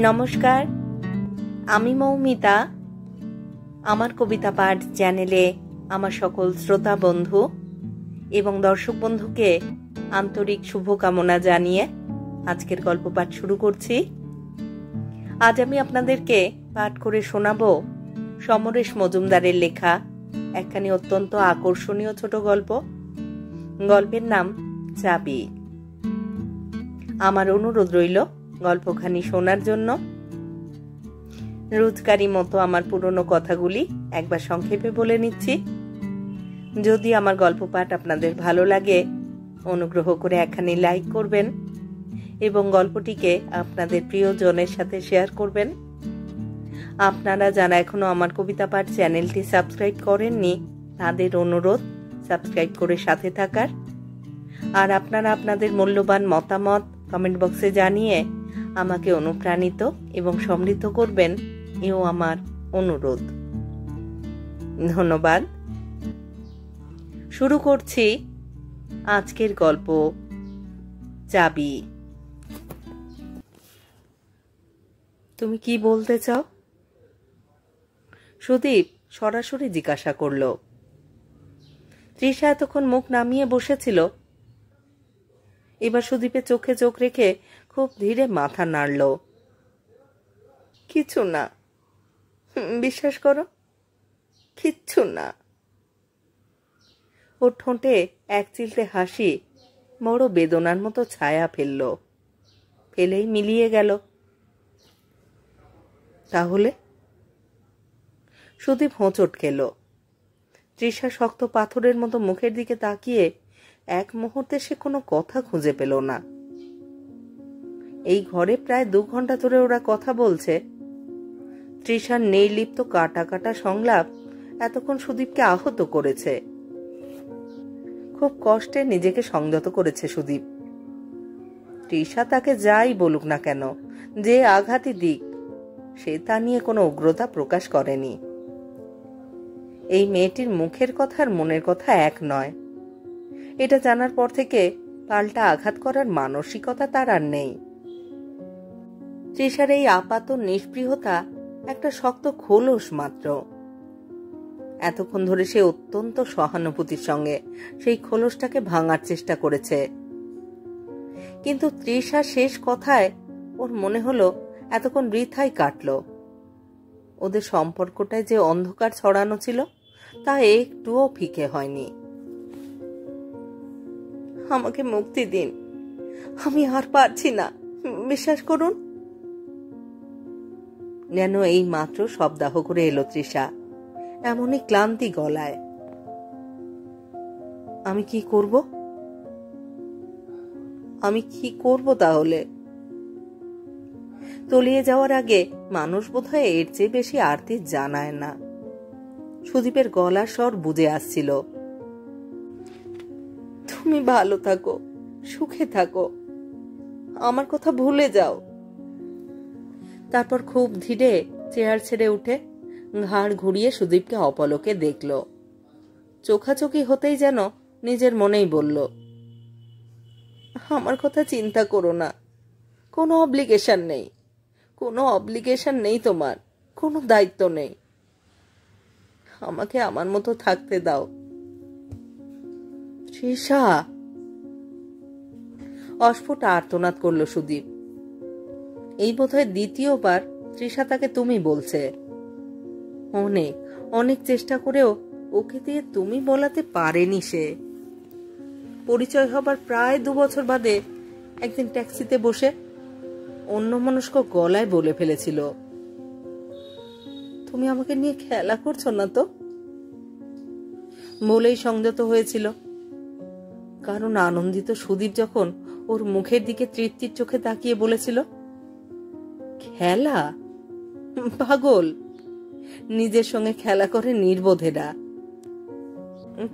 নমস্কার, আমি মৌমিতা। আমার কবিতা পাঠ চ্যানেলে আমার সকল শ্রোতা বন্ধু এবং দর্শক বন্ধুকে আন্তরিক শুভকামনা জানিয়ে আজকের গল্প পাঠ শুরু করছি। আজ আমি আপনাদেরকে পাঠ করে শোনাবো সমরেশ মজুমদারের লেখা একখানি অত্যন্ত আকর্ষণীয় ছোট গল্প। গল্পের নাম চাবি। আমার অনুরোধ রইল গল্পখানি শোনার জন্য। রোজকারই মতো আমার পুরনো কথাগুলি একবার সংক্ষেপে বলে নিচ্ছি। যদি আমার গল্প পাঠ আপনাদের ভালো লাগে, অনুগ্রহ করে একখানি লাইক করবেন এবং গল্পটিকে আপনাদের প্রিয়জনের সাথে শেয়ার করবেন। আপনারা যারা এখনো আমার কবিতা পাঠ চ্যানেলটি সাবস্ক্রাইব করেননি, তাদের অনুরোধ সাবস্ক্রাইব করে সাথে থাকার। আর আপনারা আপনাদের মূল্যবান মতামত কমেন্ট বক্সে জানিয়ে আমাকে অনুপ্রাণিত এবং সমৃদ্ধ করবেন, এও আমার অনুরোধ। ধন্যবাদ। শুরু করছি আজকের গল্প চাবি। তুমি কি বলতে চাও? সুদীপ সরাসরি জিজ্ঞাসা করল। তৃষা এতক্ষণ মুখ নামিয়ে বসেছিল। এবার সুদীপের চোখে চোখ রেখে খুব ধীরে মাথা নাড়ল। কিছু না, বিশ্বাস করো, কিচ্ছু না। ওর ঠোঁটে এক চিলতে হাসি বড় বেদনার মতো ছায়া ফেলল, ফেলেই মিলিয়ে গেল। তাহলে? সুদীপ হোঁচট খেল। তৃষা শক্ত পাথরের মতো মুখের দিকে তাকিয়ে এক মুহূর্তে সে কোনো কথা খুঁজে পেল না। এই ঘরে প্রায় 2 ঘন্টা ধরে ওরা কথা বলছে। তৃষার নির্লিপ্ত কাটা কাটা সংলাপ এতক্ষণ সুদীপকে আহত করেছে। খুব কষ্টে নিজেকে সংযত করেছে সুদীপ। তৃষা তাকে যাই বলুক না কেন, যে আঘাতই দিক, সে তা নিয়ে কোনো উগ্রতা প্রকাশ করেনি। এই মেয়েটির মুখের কথা আর মনের কথা এক নয়, এটা জানার পর থেকে পাল্টা আঘাত করার মানসিকতা তার আর নেই। তৃষার এই আপাত নিষ্পৃহতা একটা শক্ত খোলস মাত্র। এতক্ষণ ধরে সে অত্যন্ত সহানুভূতির সঙ্গে সেই খোলসটাকে ভাঙার চেষ্টা করেছে, কিন্তু তৃষার শেষ কথায় ওর মনে হলো এতক্ষণ বৃথাই কাটল। ওদের সম্পর্কটায় যে অন্ধকার ছড়ানো ছিল তা একটুও ফিকে হয়নি। আমাকে মুক্তি দিন, আমি আর পারছি না, বিশ্বাস করুন। যেন এই মাত্র শব্দাহ করে এলো তৃষা, এমনই ক্লান্তি গলায়। আমি কি করব? আমি কি করব তাহলে? তলিয়ে যাওয়ার আগে মানুষ বোধহয় এর চেয়ে বেশি আরতি জানায় না। সুদীপের গলার স্বর বুঝে আসছিল। তুমি ভালো থাকো, সুখে থাকো, আমার কথা ভুলে যাও। তারপর খুব ধীরে চেয়ার ছেড়ে উঠে ঘাড় ঘুরিয়ে সুদীপকে অপলকে দেখল। চোখাচোখি হতেই যেন নিজের মনেই বলল, আমার কথা চিন্তা করো না, কোনো অব্লিগেশন নেই, কোনো অব্লিগেশন নেই, তোমার কোনো দায়িত্ব নেই, আমাকে আমার মতো থাকতে দাও। তৃষা! অস্ফুট আর্তনাদ করল সুদীপ। এই বোধহয় দ্বিতীয়বার তৃষা তাকে তুমি বলছে। অনেক অনেক চেষ্টা করেও ওকে দিয়ে তুমি বলাতে পারেনি সে। পরিচয় হবার প্রায় 2 বছর বাদে একদিন ট্যাক্সিতে বসে অন্যমনস্ক গলায় বলে ফেলেছিল, তুমি আমাকে নিয়ে খেলা করছো না তো? বলেই সংযত হয়েছিল, কারণ আনন্দিত সুদীপ যখন ওর মুখের দিকে তৃপ্তির চোখে তাকিয়ে বলেছিল, খেলা? পাগল, নিজের সঙ্গে খেলা করে নির্বোধেরা।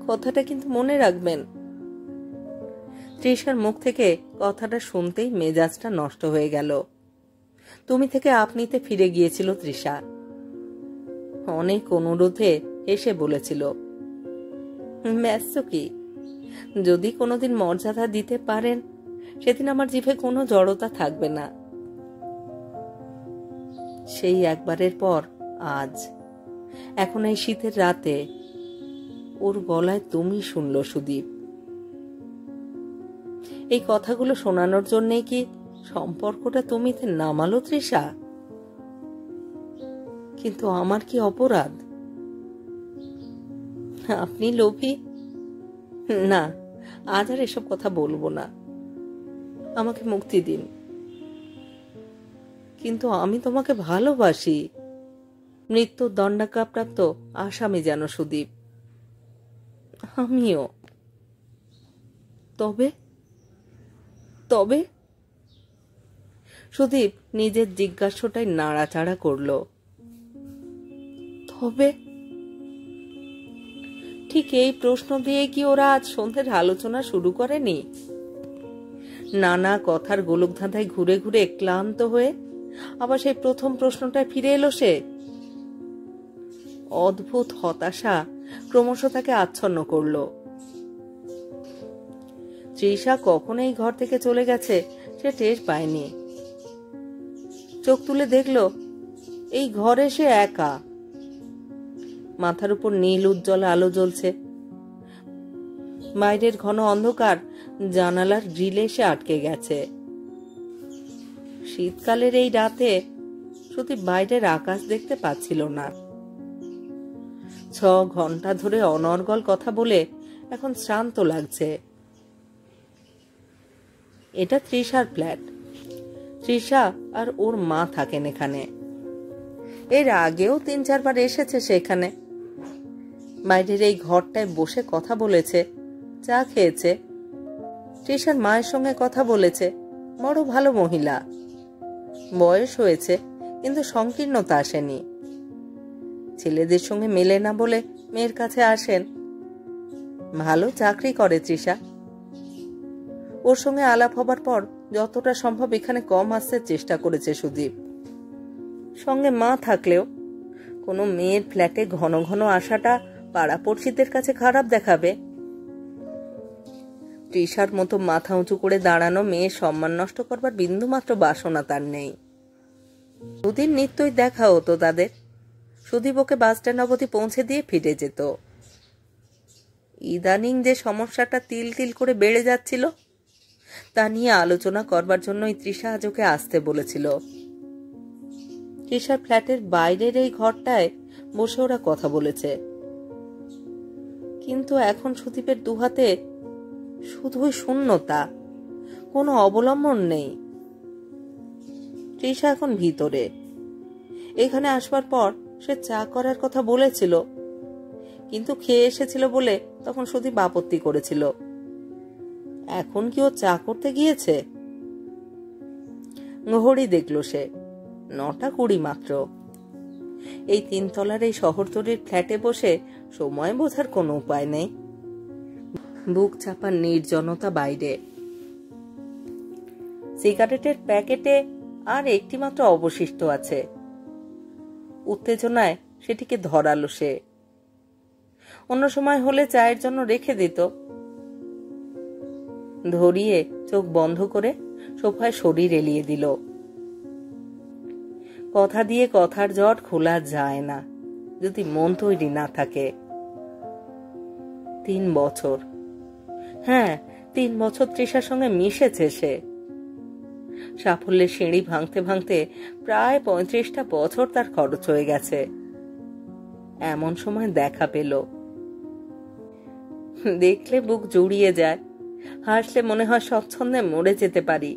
কথাটা কিন্তু মনে রাখবেন। তৃষার মুখ থেকে কথাটা শুনতেই মেজাজটা নষ্ট হয়ে গেল। তুমি থেকে আপনিতে ফিরে গিয়েছিল তৃষা। অনেক অনুরোধে এসে বলেছিল, ব্যস্ত কি, যদি কোনোদিন মর্যাদা দিতে পারেন সেদিন আমার জিভে কোনো জড়তা থাকবে না। সেই একবারের পর আজ, এখন এই শীতের রাতে ওর গলায় তুমি শুনল সুদীপ। এই কথাগুলো শোনানোর জন্যই কি সম্পর্কটা তুমিতে নামালো তৃষা? কিন্তু আমার কি অপরাধ? আপনি লোভী? না, আজ আর এসব কথা বলবো না, আমাকে মুক্তি দিন। কিন্তু আমি তোমাকে ভালোবাসি, মৃত্যুর দণ্ডাজ্ঞাপ্রাপ্ত আসামি যেন সুদীপ। আমিও। তবে তবে সুদীপ নিজের জিজ্ঞাসাটাই নাড়াচাড়া করল। তবে ঠিক এই প্রশ্ন দিয়ে কি ওরা আজ সন্ধ্যের আলোচনা শুরু করেনি? নানা কথার গোলকধাঁধায় ঘুরে ঘুরে ক্লান্ত হয়ে আবার সেই প্রথম প্রশ্নটায় ফিরে এলো সে। অদ্ভুত হতাশা ক্রমশ তাকে আচ্ছন্ন করল। তৃষা কখন এই ঘর থেকে চলে গেছে সে টের পায়নি। চোখ তুলে দেখল এই ঘরে সে একা। মাথার উপর নীল উজ্জ্বল আলো জ্বলছে। বাইরের ঘন অন্ধকার জানালার গ্রিলে সে আটকে গেছে। শীতকালের এই রাতে শুধু বাইরের আকাশ দেখতে পাচ্ছিল না। 6 ঘন্টা ধরে অনর্গল কথা বলে এখন শ্রান্ত লাগছে। এটা তৃষার ফ্ল্যাট। তৃষা আর ওর মা থাকেন এখানে। এর আগেও 3-4 বার এসেছে সেখানে। বাইরের এই ঘরটায় বসে কথা বলেছে, চা খেয়েছে, তৃষার মায়ের সঙ্গে কথা বলেছে। বড় ভালো মহিলা, বয়স হয়েছে কিন্তু সংকীর্ণতা আসেনি। ছেলেদের সঙ্গে মেলে না বলে মেয়ের কাছে আসেন। ভালো চাকরি করে তৃষা। ওর সঙ্গে আলাপ হবার পর যতটা সম্ভব এখানে কম আসতে চেষ্টা করেছে সুদীপ। সঙ্গে মা থাকলেও কোনো মেয়ের ফ্ল্যাটে ঘন ঘন আসাটা পাড়াপড়শিদের কাছে খারাপ দেখাবে। তৃষার মতো মাথা উঁচু করে দাঁড়ানো মেয়ের সম্মান নষ্ট করবার বিন্দুমাত্র বাসনা তার নেই। দুদিন নিত্যই দেখা হতো তাদের। সুদীপ ওকে বাস স্ট্যান্ড অবধি পৌঁছে দিয়ে ফিরে যেত। ইদানিং যে সমস্যাটা তিল তিল করে বেড়ে যাচ্ছিল তা নিয়ে আলোচনা করবার জন্যই তৃষা আজ ওকে আসতে বলেছিল। তৃষার ফ্ল্যাটের বাইরের এই ঘরটায় বসে ওরা কথা বলেছে। কিন্তু এখন সুদীপের দুহাতে শুধুই শূন্যতা, কোনো অবলম্বন নেই। তৃষা এখন ভিতরে। এখানে আসবার পর সে চা করার কথা বলেছিল, কিন্তু খেয়ে এসেছিল বলে তখন সুদীপ আপত্তি করেছিল। এখন কি ও চা করতে গিয়েছে? ঘড়ি দেখল সে, 9:20 মাত্র। এই 3 তলার এই শহরতলির ফ্ল্যাটে বসে সময় বোঝার কোনো উপায় নেই। বুক চাপা নির্জনতা বাইরে। সিগারেটের প্যাকেটে আর একটি মাত্র অবশিষ্ট আছে। উত্তেজনায় সেটিকে ধরালো সে। অন্য সময় হলে চায়ের জন্য রেখে দিত। ধরিয়ে চোখ বন্ধ করে সোফায় শরীর এলিয়ে দিল। কথা দিয়ে কথার জট খোলা যায় না যদি মন তৈরি না থাকে। 3 বছর, হ্যাঁ 3 বছর তৃষার সঙ্গে মিশেছে সে। সাফল্যের সিঁড়ি ভাঙতে ভাঙতে প্রায় 35টা বছর তার খরচ হয়ে গেছে। এমন সময় দেখা পেল। দেখলে বুক জুড়িয়ে যায়, হাসলে মনে হয় স্বচ্ছন্দে মরে যেতে পারি।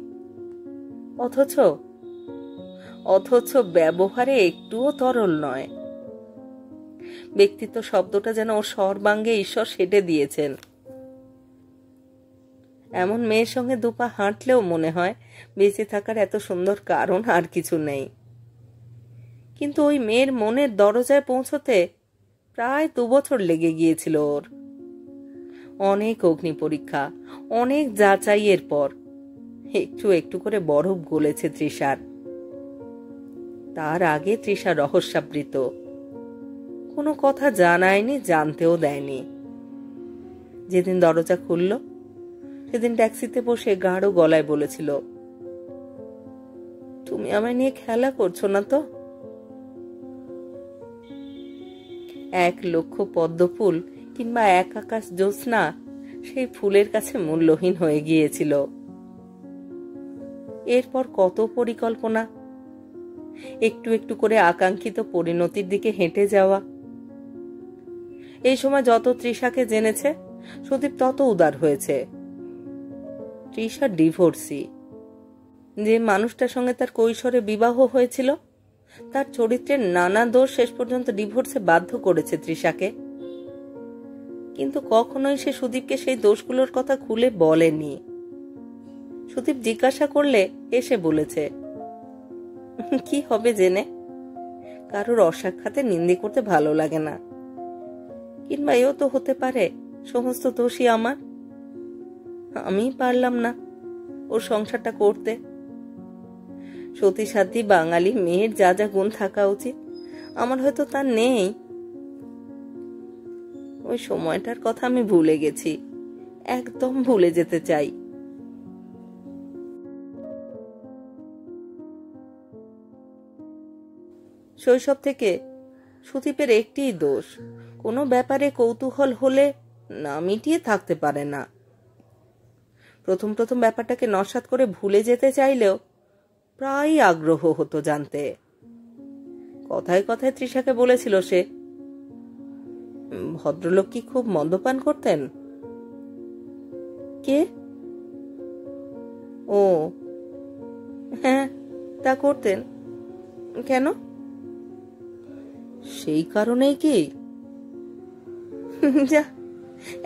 অথচ ব্যবহারে একটুও তরল নয়। ব্যক্তিত্ব শব্দটা যেন ওর সর্বাঙ্গে ঈশ্বর সেটে দিয়েছেন। এমন মেয়ের সঙ্গে দুপা হাঁটলেও মনে হয় বেঁচে থাকার এত সুন্দর কারণ আর কিছু নেই। কিন্তু ওই মেয়ের মনের দরজায় পৌঁছতে প্রায় 2 বছর লেগে গিয়েছিল ওর। অনেক অগ্নি পরীক্ষা, অনেক যাচাইয়ের পর একটু একটু করে বরফ গলেছে তৃষার। তার আগে তৃষা রহস্যাবৃত, কোনো কথা জানায়নি, জানতেও দেয়নি। যেদিন দরজা খুলল সেদিন ট্যাক্সিতে বসে গাঢ় গলায় বলেছিল, তুমি আমায় নিয়ে খেলা করছো না তো? 1,00,000 পদ্মফুল কিংবা 1 আকাশ জ্যোৎস্না সেই ফুলের কাছে মূল্যহীন হয়ে গিয়েছিল। এরপর কত পরিকল্পনা, একটু একটু করে আকাঙ্ক্ষিত পরিণতির দিকে হেঁটে যাওয়া। এই সময় যত তৃষাকে জেনেছে সুদীপ তত উদার হয়েছে। তৃষা ডিভোর্সি। যে মানুষটার সঙ্গে তার কৈশোরে বিবাহ হয়েছিল তার চরিত্রের নানা দোষ শেষ পর্যন্ত ডিভোর্সে বাধ্য করেছে তৃষাকে, কিন্তু কখনোই সে সুদীপকে সেই দোষগুলোর কথা খুলে বলেনি। সুদীপ জিজ্ঞাসা করলে এসে বলেছে, কি হবে জেনে, কারোর অসাক্ষাতে নিন্দে করতে ভালো লাগে না, কিংবা এও তো হতে পারে সমস্ত দোষী আমার, আমি পারলাম না ওর সংসারটা করতে। সতী সাধ্যী বাঙালি মেয়ের যা যা গুণ থাকা উচিত আমার হয়তো তা নেই। ওই সময়টার কথা আমি ভুলে গেছি, একদম ভুলে যেতে চাই। শৈশব থেকে সুদীপের একটিই দোষ, কোনো ব্যাপারে কৌতূহল হলে না মিটিয়ে থাকতে পারে না। প্রথম প্রথম ব্যাপারটাকে নস্যাৎ করে ভুলে যেতে চাইলেও প্রায়ই আগ্রহ হতো জানতে। কথায় কথায় তৃষাকে বলেছিল সে, ভদ্রলোক কি খুব মদ্যপান করতেন? কে? ও হ্যাঁ, তা করতেন। কেন? সেই কারণেই কি? যা,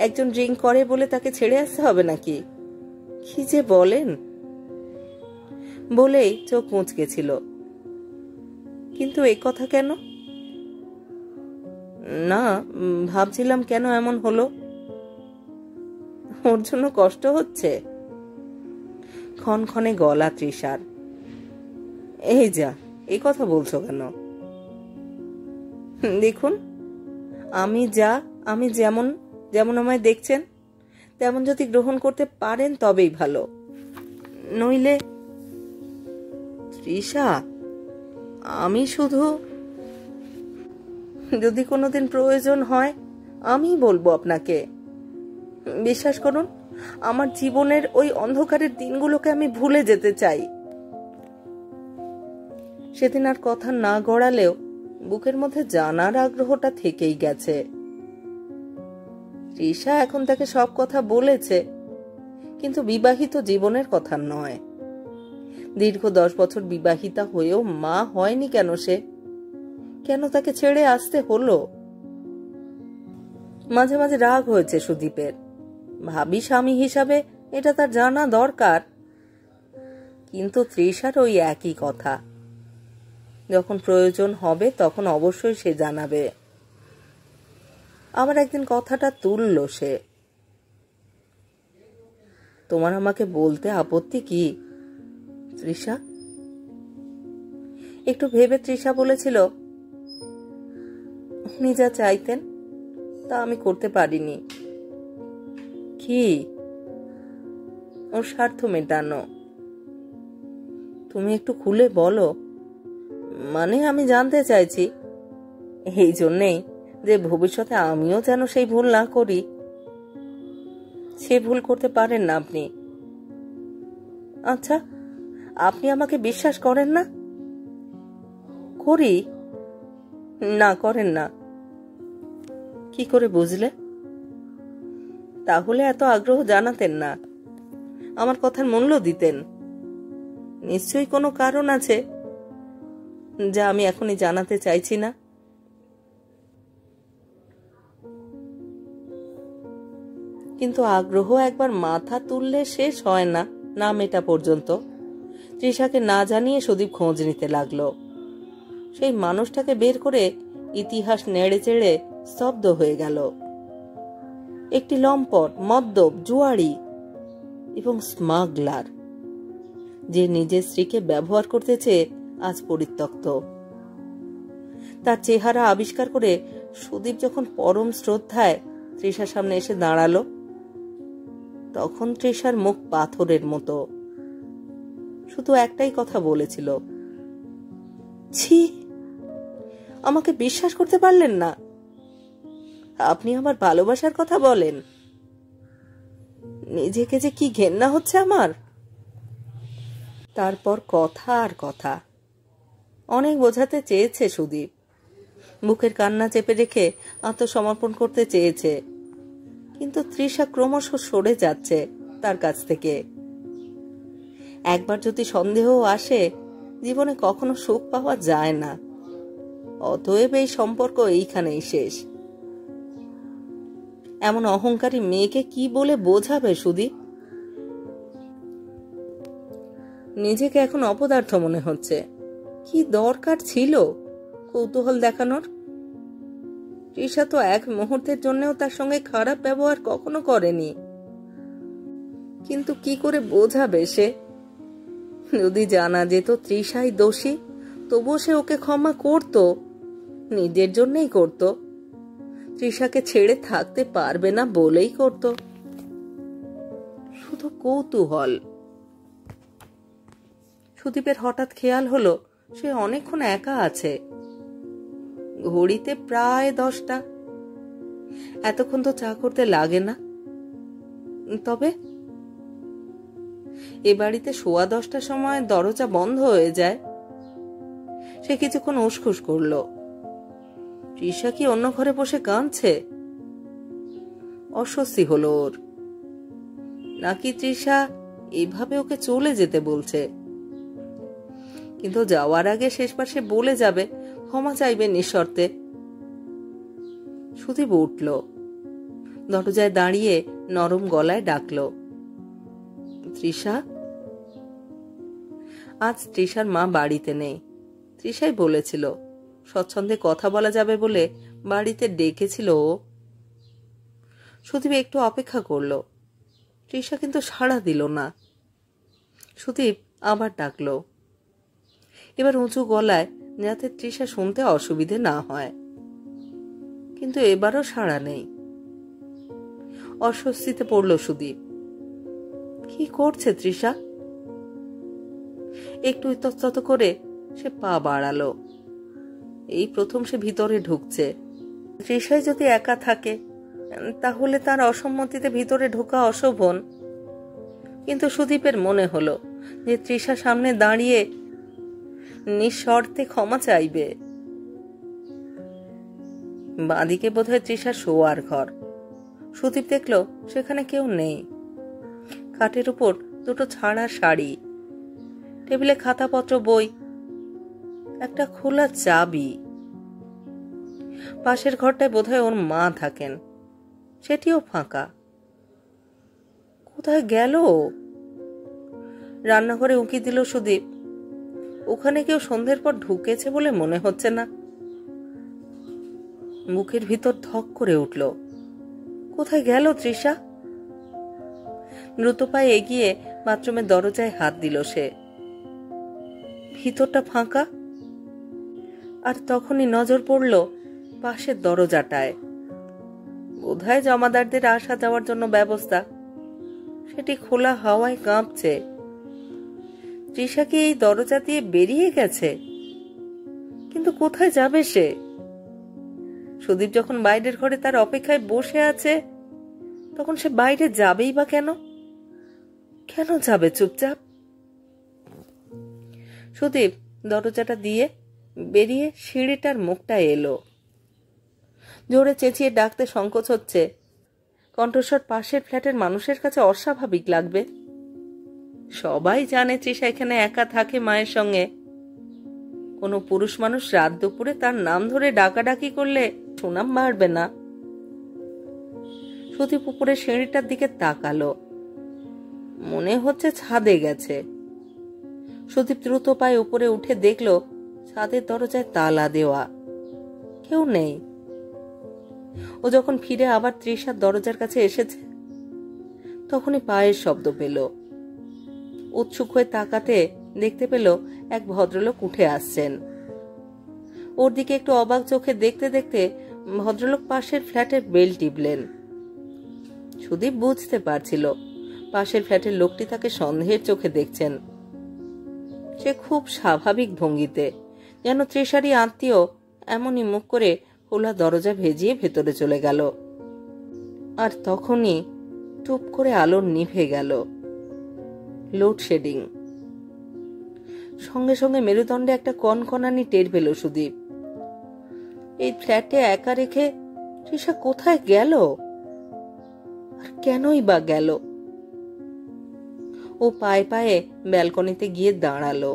একজন ড্রিঙ্ক করে বলে তাকে ছেড়ে আসতে হবে নাকি? কি যে বলেন! বলেই চোখ মুচকেছিল। কিন্তু এই কথা কেন? না, ভাবছিলাম কেন এমন হলো। ওর জন্য কষ্ট হচ্ছে? ক্ষণক্ষণে গলা তৃষার। এই যা, এই কথা বলছো কেন? দেখুন, আমি যেমন যেমন আমায় দেখছেন তেমন যদি গ্রহণ করতে পারেন তবেই ভালো, নইলে। তৃষা, আমি শুধু, যদি কোনোদিন প্রয়োজন হয় আমি বলবো আপনাকে। বিশ্বাস করুন, আমার জীবনের ওই অন্ধকারের দিনগুলোকে আমি ভুলে যেতে চাই। সেদিন আর কথা না গড়ালেও বুকের মধ্যে জানার আগ্রহটা থেকেই গেছে। তৃষা এখন তাকে সব কথা বলেছে, কিন্তু বিবাহিত জীবনের কথা নয়। দীর্ঘ 10 বছর বিবাহিতা হয়েও মা হয়নি কেন সে? কেন তাকে ছেড়ে আসতে হলো? মাঝে মাঝে রাগ হয়েছে সুদীপের। ভাবি স্বামী হিসাবে এটা তার জানা দরকার, কিন্তু তৃষার ওই একই কথা, যখন প্রয়োজন হবে তখন অবশ্যই সে জানাবে। আবার একদিন কথাটা তুলল সে, তোমার আমাকে বলতে আপত্তি কি তৃষা? একটু ভেবে তৃষা বলেছিল, উনি যা চাইতেন তা আমি করতে পারিনি। কি? ওর স্বার্থ মেটানো। তুমি একটু খুলে বলো। মানে আমি জানতে চাইছি এই জন্যেই যে ভবিষ্যতে আমিও যেন সেই ভুল না করি। সে ভুল করতে পারেন না আপনি। আচ্ছা, আপনি আমাকে বিশ্বাস করেন না? করি না, করেন না। কি করে বুঝলে? তাহলে এত আগ্রহ জানাতেন না, আমার কথার মূল্য দিতেন। নিশ্চয়ই কোনো কারণ আছে যা আমি এখনই জানাতে চাইছি না। কিন্তু আগ্রহ একবার মাথা তুললে শেষ হয় না, না মেটা পর্যন্ত। তৃষাকে না জানিয়ে সুদীপ খোঁজ নিতে লাগলো। সেই মানুষটাকে বের করে ইতিহাস নেড়ে চেড়ে স্তব্ধ হয়ে গেল। একটি লম্পট, মদ্যপ, জুয়ারি এবং স্মাগলার, যে নিজের স্ত্রীকে ব্যবহার করতে চেয়ে আজ পরিত্যক্ত। তার চেহারা আবিষ্কার করে সুদীপ যখন পরম শ্রদ্ধায় তৃষার সামনে এসে দাঁড়ালো, তখন তৃষার মুখ পাথরের মতো। শুধু একটাই কথা বলেছিল, ছি, আমাকে বিশ্বাস করতে পারলেন না? আপনি আমার ভালোবাসার কথা বলেন? নিজেকে যে কি ঘেন্না হচ্ছে আমার। তারপর কথা আর কথা। অনেক বোঝাতে চেয়েছে সুদীপ, বুকের কান্না চেপে রেখে আত্মসমর্পণ করতে চেয়েছে, কিন্তু তৃষা ক্রমশ সরে যাচ্ছে তার কাছ থেকে। একবার যদি সন্দেহ আসে, জীবনে কখনো সুখ পাওয়া যায় না। অতএব এই সম্পর্ক এইখানেই শেষ। এমন অহংকারী মেয়েকে কি বলে বোঝাবে সুদীপ? নিজেকে এখন অপদার্থ মনে হচ্ছে। কি দরকার ছিল কৌতূহল দেখানোর? তৃষা তো এক মুহূর্তের জন্যও তার সঙ্গে খারাপ ব্যবহার কখনো করেনি, কিন্তু কি করে বোঝাবে সে? যদি জানা যেত তৃষাই দোষী, তবুও সে ওকে ক্ষমা করত, নিজের জন্যই করত। তৃষাকে ছেড়ে থাকতে পারবে না বলেই করত। শুধু কৌতূহল। সুদীপের হঠাৎ খেয়াল হলো সে অনেকক্ষণ একা আছে। ঘড়িতে প্রায় 10টা। এতক্ষণ তো চা করতে লাগে না। তবে এ বাড়িতে 10:15টার সময় দরজা বন্ধ হয়ে যায়। সে কিছুক্ষণ উসখুস করলো। তৃষা কি অন্য ঘরে বসে কাঁদছে? অস্বস্তি হলো ওর। নাকি তৃষা এইভাবে ওকে চলে যেতে বলছে? কিন্তু যাওয়ার আগে শেষবার সে বলে যাবে, ক্ষমা চাইবে নিঃশর্তে। সুদীপ উঠল, দরজায় দাঁড়িয়ে নরম গলায় ডাকল, তৃষা। আজ তৃষার মা বাড়িতে নেই। তৃষাই বলেছিল স্বচ্ছন্দে কথা বলা যাবে বলে বাড়িতে ডেকেছিল ও। সুদীপ একটু অপেক্ষা করল। তৃষা কিন্তু সাড়া দিল না। সুদীপ আবার ডাকল, এবার উঁচু গলায়, যাতে তৃষা শুনতে অসুবিধে না হয়। কিন্তু এবারও সাড়া নেই। অস্বস্তিতে পড়ল সুদীপ। কি করছে তৃষা? একটু ইতস্তত করে সে পা বাড়ালো। এই প্রথম সে ভিতরে ঢুকছে। তৃষায় যদি একা থাকে, তাহলে তার অসম্মতিতে ভিতরে ঢোকা অশোভন। কিন্তু সুদীপের মনে হলো যে তৃষা সামনে দাঁড়িয়ে নিঃশর্তে ক্ষমা চাইবে। বাঁদিকে বোধহয় তৃষার শোয়ার ঘর। সুদীপ দেখল সেখানে কেউ নেই। খাটের উপর দুটো ছাড়া শাড়ি, টেবিলে খাতাপত্র, বই, একটা খোলা চাবি। পাশের ঘরটায় বোধহয় ওর মা থাকেন, সেটিও ফাঁকা। কোথায় গেল? রান্নাঘরে উঁকি দিল সুদীপ। ওখানে কেউ সন্ধ্যের পর ঢুকেছে বলে মনে হচ্ছে না। মুখের ভিতর ধক করে উঠল। কোথায় গেল তৃষা? দ্রুত পায়ে এগিয়ে বাথরুমের দরজায় হাত দিল সে। ভিতরটা ফাঁকা। আর তখনই নজর পড়ল পাশের দরজাটায়। বোধহয় জমাদারদের আসা যাওয়ার জন্য ব্যবস্থা। সেটি খোলা হাওয়ায় কাঁপছে। তৃষা কি এই দরজা দিয়ে বেরিয়ে গেছে? কিন্তু কোথায় যাবে সে? সুদীপ যখন বাইরের ঘরে তার অপেক্ষায় বসে আছে, তখন সে বাইরে যাবেই বা কেন? কেন যাবে চুপচাপ? সুদীপ দরজাটা দিয়ে বেরিয়ে সিঁড়িটার মুখটা এলো। জোরে চেঁচিয়ে ডাকতে সংকোচ হচ্ছে। কণ্ঠস্বর পাশের ফ্ল্যাটের মানুষের কাছে অস্বাভাবিক লাগবে। সবাই জানে তৃষা এখানে একা থাকে মায়ের সঙ্গে। কোনো পুরুষ মানুষ রাত দুপুরে তার নাম ধরে ডাকাডাকি করলে সুনাম বাড়বে না। সুদীপ উপরে সিঁড়িটার দিকে তাকালো। মনে হচ্ছে ছাদে গেছে। সুদীপ দ্রুত পায়ে উপরে উঠে দেখল ছাদের দরজায় তালা দেওয়া, কেউ নেই। ও যখন ফিরে আবার তৃষার দরজার কাছে এসেছে, তখনই পায়ের শব্দ পেল। উৎসুক হয়ে তাকাতে দেখতে পেল এক ভদ্রলোক উঠে আসছেন। ওর দিকে একটু অবাক চোখে দেখতে দেখতে ভদ্রলোক পাশের ফ্ল্যাটের বেল টিপলেন। সুদীপ বুঝতে পারছিল পাশের ফ্ল্যাটের লোকটি তাকে সন্দেহের চোখে দেখছেন। সে খুব স্বাভাবিক ভঙ্গিতে, যেন তৃষারই আত্মীয়, এমনই মুখ করে খোলা দরজা ভেজিয়ে ভেতরে চলে গেল। আর তখনই টুপ করে আলো নিভে গেল। লোডশেডিং। সঙ্গে সঙ্গে মেরুদণ্ডে একটা কনকনানি টের পেল সুদীপ। এই ফ্ল্যাটে একা রেখে তৃষা কোথায় গেল, আর কেনই বা গেল? ও পায়ে পায়ে ব্যালকনিতে গিয়ে দাঁড়ালো।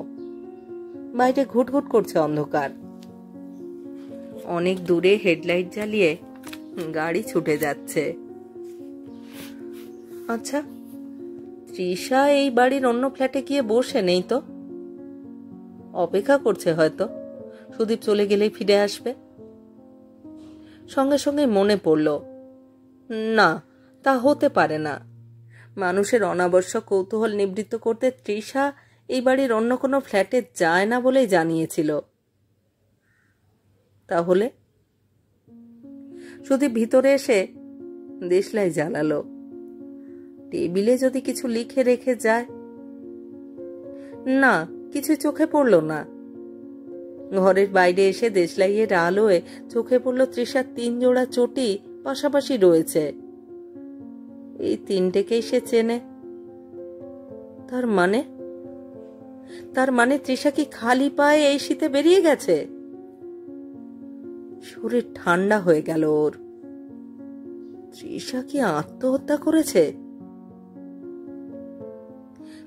বাইরে ঘুটঘুট করছে অন্ধকার। অনেক দূরে হেডলাইট জ্বালিয়ে গাড়ি ছুটে যাচ্ছে। আচ্ছা, তৃষা এই বাড়ির অন্য ফ্ল্যাটে গিয়ে বসে নেই তো? অপেক্ষা করছে হয়তো সুদীপ চলে গেলেই ফিরে আসবে। সঙ্গে সঙ্গে মনে পড়ল, না, তা হতে পারে না। মানুষের অনাবশ্যক কৌতূহল নিবৃত্ত করতে তৃষা এই বাড়ির অন্য কোনো ফ্ল্যাটে যায় না বলেই জানিয়েছিল। তাহলে সুদীপ ভিতরে এসে দেশলাই জ্বালালো। টেবিলে যদি কিছু লিখে রেখে যায়। না, কিছু চোখে পড়ল না। ঘরের বাইরে এসে দেশলাইয়ের আলোয় চোখে পড়ল তৃষার 3 জোড়া চটি পাশাপাশি রয়েছে। এই 3টেকেই সে চেনে। তার মানে তৃষা কি খালি পায়ে এই শীতে বেরিয়ে গেছে? শরীর ঠান্ডা হয়ে গেল ওর। তৃষা কি আত্মহত্যা করেছে?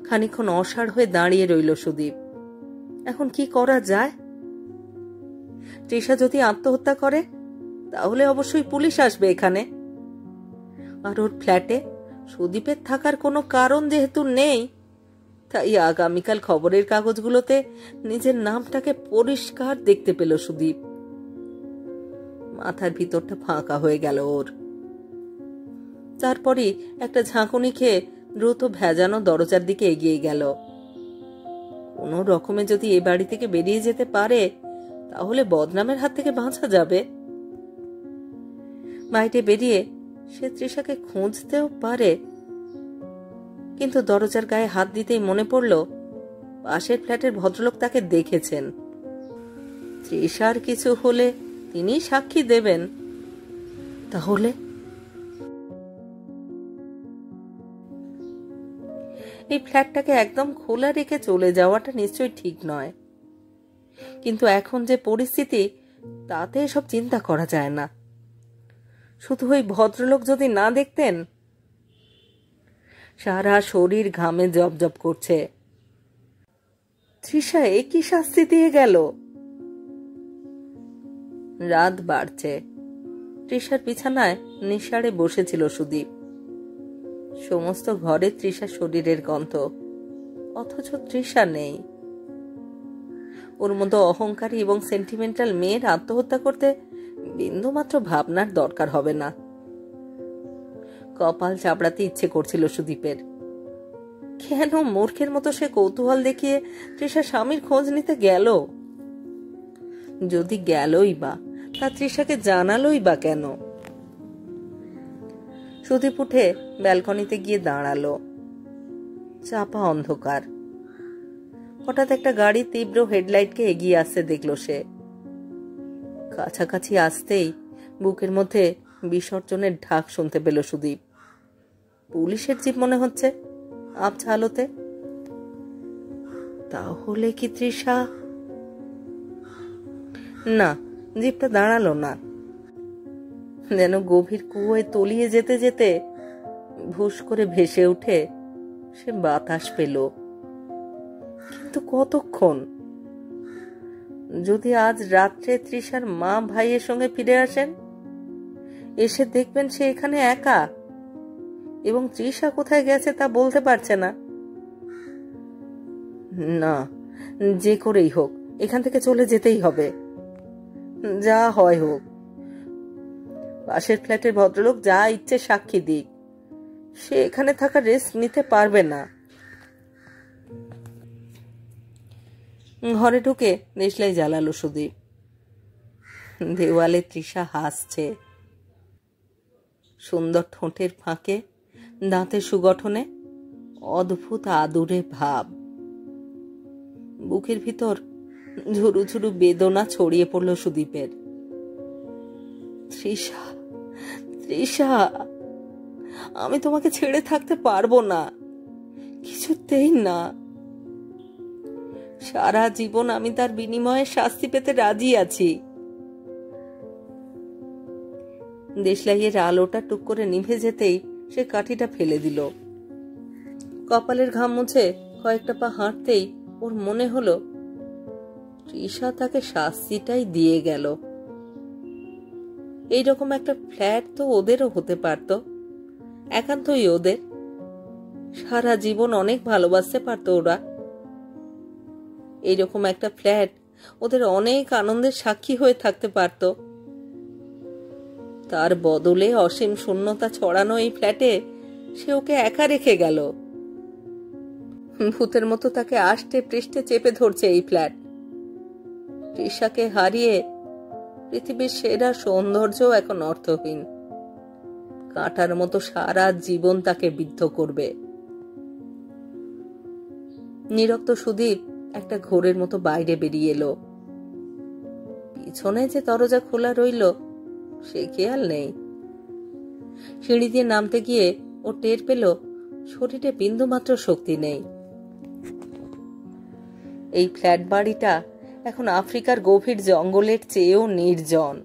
খানিকক্ষণ অসাড় হয়ে দাঁড়িয়ে রইল সুদীপ। এখন কি করা যায়? তৃষা যদি আত্মহত্যা করে তাহলে অবশ্যই পুলিশ আসবে এখানে। আর ওর ফ্ল্যাটে সুদীপের থাকার কোনো কারণ যেহেতু নেই, তাই আগামীকাল খবরের কাগজগুলোতে নিজের নামটাকে পরিষ্কার দেখতে পেল সুদীপ। মাথার ভিতরটা ফাঁকা হয়ে গেল ওর। তারপরই একটা ঝাঁকুনি খেয়ে দ্রুত ভেজানো দরজার দিকে এগিয়ে গেল। কোনো রকমে যদি এ বাড়ি থেকে বেরিয়ে যেতে পারে তাহলে বদনামের হাত থেকে বাঁচা যাবে। বাইরে বেরিয়ে সে তৃষাকে খুঁজতেও পারে। কিন্তু দরজার গায়ে হাত দিতেই মনে পড়ল পাশের ফ্ল্যাটের ভদ্রলোক তাকে দেখেছেন। তৃষার কিছু হলে তিনি সাক্ষী দেবেন। তাহলে এই ফ্ল্যাটটাকে একদম খোলা রেখে চলে যাওয়াটা নিশ্চয়ই ঠিক নয়, কিন্তু এখন যে পরিস্থিতি তাতে এসব চিন্তা করা যায় না। শুধু ওই ভদ্রলোক যদি না দেখতেন। সারা শরীর ঘামে জবজব করছে। তৃষা এ কি শাস্তি দিয়ে গেল? রাত বাড়ছে। তৃষার বিছানায় নিঃসাড়ে বসেছিল সুদীপ। সমস্ত ঘরে তৃষার শরীরের গন্ধ, অথচ তৃষা নেই। ওর মতো অহংকারী এবং সেন্টিমেন্টাল মেয়ের আত্মহত্যা করতে বিন্দুমাত্র ভাবনার দরকার হবে না। কপাল চাপড়াতে ইচ্ছে করছিল সুদীপের। কেন মূর্খের মতো সে কৌতূহল দেখিয়ে তৃষা স্বামীর খোঁজ নিতে গেল? যদি গেলই বা, তা তৃষাকে জানালোই বা কেন? সুদীপ উঠে ব্যালকনিতে গিয়ে দাঁড়ালো। চাপা অন্ধকার। হঠাৎ একটা গাড়ি তীব্র হেডলাইটকে এগিয়ে আসতে দেখল সে। কাছাকাছি আসতেই বুকের মধ্যে বিসর্জনের ঢাক শুনতে পেল সুদীপ। পুলিশের জিপ মনে হচ্ছে আবছা আলোতে। তাহলে কি তৃষা? না, জিপটা দাঁড়ালো না। যেন গভীর কুয়োয় তলিয়ে যেতে যেতে ভুস করে ভেসে উঠে সে বাতাস পেল। কিন্তু কতক্ষণ? যদি আজ রাত্রে তৃষার মা ভাইয়ের সঙ্গে ফিরে আসেন, এসে দেখবেন সে এখানে একা এবং তৃষা কোথায় গেছে তা বলতে পারছে না। না, যে করেই হোক এখান থেকে চলে যেতেই হবে। যা হয় হোক। পাশের ফ্ল্যাটের ভদ্রলোক যা ইচ্ছে সাক্ষী দিক, সে এখানে থাকা রিস্ক নিতে পারবে না। ঘরে ঢুকে দেশলাই জ্বালালো সুদীপ। দেওয়ালে তৃষা হাসছে। সুন্দর ঠোঁটের ফাঁকে, দাঁতের সুগঠনে অদ্ভুত আদুরে ভাব। বুকের ভিতর ঝুরু ঝুরু বেদনা ছড়িয়ে পড়ল সুদীপের। তৃষা, তৃষা, আমি তোমাকে ছেড়ে থাকতে পারবো না, কিছুতেই না। সারা জীবন আমি তার বিনিময়ে শাস্তি পেতে রাজি আছি। দেশলাইয়ের আলোটা টুক করে নিভে যেতেই সে কাঠিটা ফেলে দিল। কপালের ঘাম মুছে কয়েকটা পা হাঁটতেই ওর মনে হলো তৃষা তাকে শাস্তিটাই দিয়ে গেল। এইরকম একটা ফ্ল্যাট তো ওদেরও হতে পারত, একান্তই ওদের। সারা জীবন অনেক ভালোবাসতে পারত ওরা। এইরকম একটা ফ্ল্যাট ওদের অনেক আনন্দের সাক্ষী হয়ে থাকতে পারত। তার বদলে অসীম শূন্যতা ছড়ানো এই ফ্ল্যাটে সে ওকে একা রেখে গেল। ভূতের মতো তাকে আষ্টে পৃষ্ঠে চেপে ধরছে এই ফ্ল্যাট। তৃষাকে হারিয়ে পৃথিবীর সেরা সৌন্দর্য এখন অর্থহীন। কাঁটার মতো সারা জীবন তাকে বিদ্ধ করবে। নিরক্ত সুদীপ একটা ঘোরের মতো বাইরে বেরিয়ে এলো। পিছনে যে দরজা খোলা রইল সে খেয়াল নেই। সিঁড়ি দিয়ে নামতে গিয়ে ও টের পেল শরীরে বিন্দুমাত্র শক্তি নেই। এই ফ্ল্যাট বাড়িটা এখন আফ্রিকার গভীর জঙ্গলের চেয়েও নির্জন।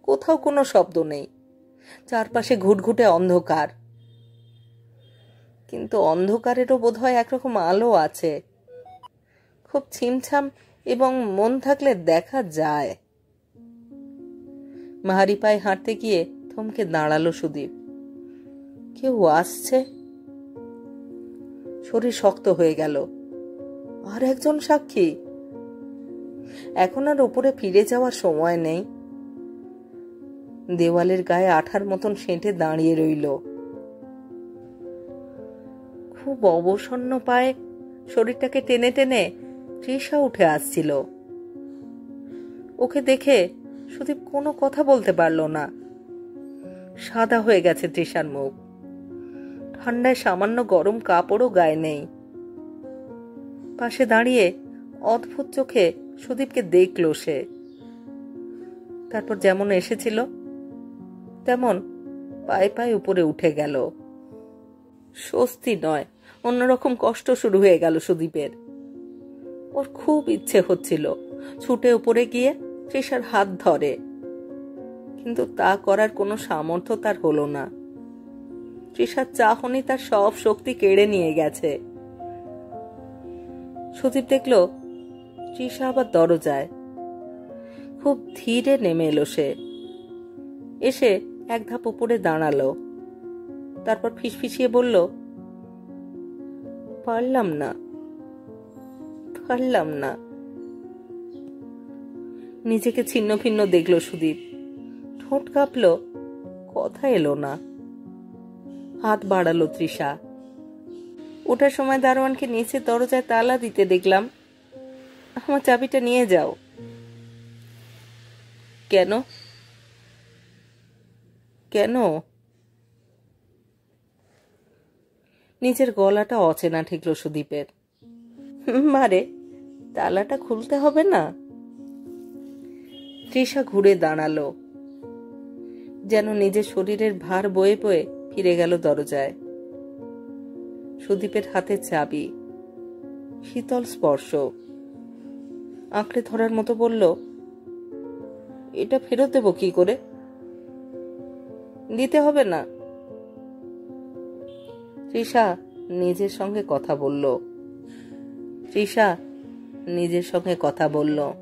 কোথাও কোনো শব্দ নেই, চারপাশে ঘুটঘুটে অন্ধকার। কিন্তু অন্ধকারেরও বোধহয় একরকম আলো আছে, খুব ছিমছাম এবং মন থাকলে দেখা যায়। ভারী পায়ে হাঁটতে গিয়ে থমকে দাঁড়ালো সুদীপ। কেউ আসছে। শরীর শক্ত হয়ে গেল। আর একজন সাক্ষী। এখন আর উপরে ফিরে যাওয়ার সময় নেই। দেওয়ালের গায়ে আঠার মতন সেঁটে দাঁড়িয়ে রইল। খুব অবসন্ন পায়ে শরীরটাকে টেনে টেনে তৃষা উঠে আসছিল। ওকে দেখে সুদীপ কোনো কথা বলতে পারল না। সাদা হয়ে গেছে তৃষার মুখ। ঠান্ডায় সামান্য গরম কাপড়ও গায়ে নেই। পাশে দাঁড়িয়ে অদ্ভুত চোখে সুদীপকে দেখল সে। তারপর যেমন এসেছিল তেমন পায়ে পায়ে উপরে উঠে গেল। স্বস্তি নয়, অন্যরকম কষ্ট শুরু হয়ে গেল সুদীপের। ওর খুব ইচ্ছে হচ্ছিল ছুটে উপরে গিয়ে তৃষার হাত ধরে, কিন্তু তা করার কোনো সামর্থ্য তার হলো না। তৃষার চাহনি তার সব শক্তি কেড়ে নিয়ে গেছে। সুদীপ দেখল তৃষা আবার দরজায়। খুব ধীরে নেমে এলো সে। এসে এক ধাপ উপরে দাঁড়ালো। তারপর ফিসফিসিয়ে বলল, পারলাম না, পারলাম না। নিজেকে ছিন্ন ভিন্ন দেখল সুদীপ। ঠোঁট কাঁপল, কথা এলো না। হাত বাড়ালো তৃষা। ওঠার সময় দারোয়ানকে নিচে দরজায় তালা দিতে দেখলাম। আমার চাবিটা নিয়ে যাও। কেন? কেন? নিজের গলাটা অচেনা ঠেকল সুদীপের। মারে, তালাটা খুলতে হবে না? তৃষা ঘুরে দাঁড়ালো, যেন নিজের শরীরের ভার বয়ে বয়ে ফিরে গেল দরজায়। সুদীপের হাতে চাবি, শীতল স্পর্শ। আঁকড়ে ধরার মতো বলল, এটা ফেরত দেবো কি করে? দিতে হবে না। তৃষা নিজের সঙ্গে কথা বলল। তৃষা নিজের সঙ্গে কথা বলল।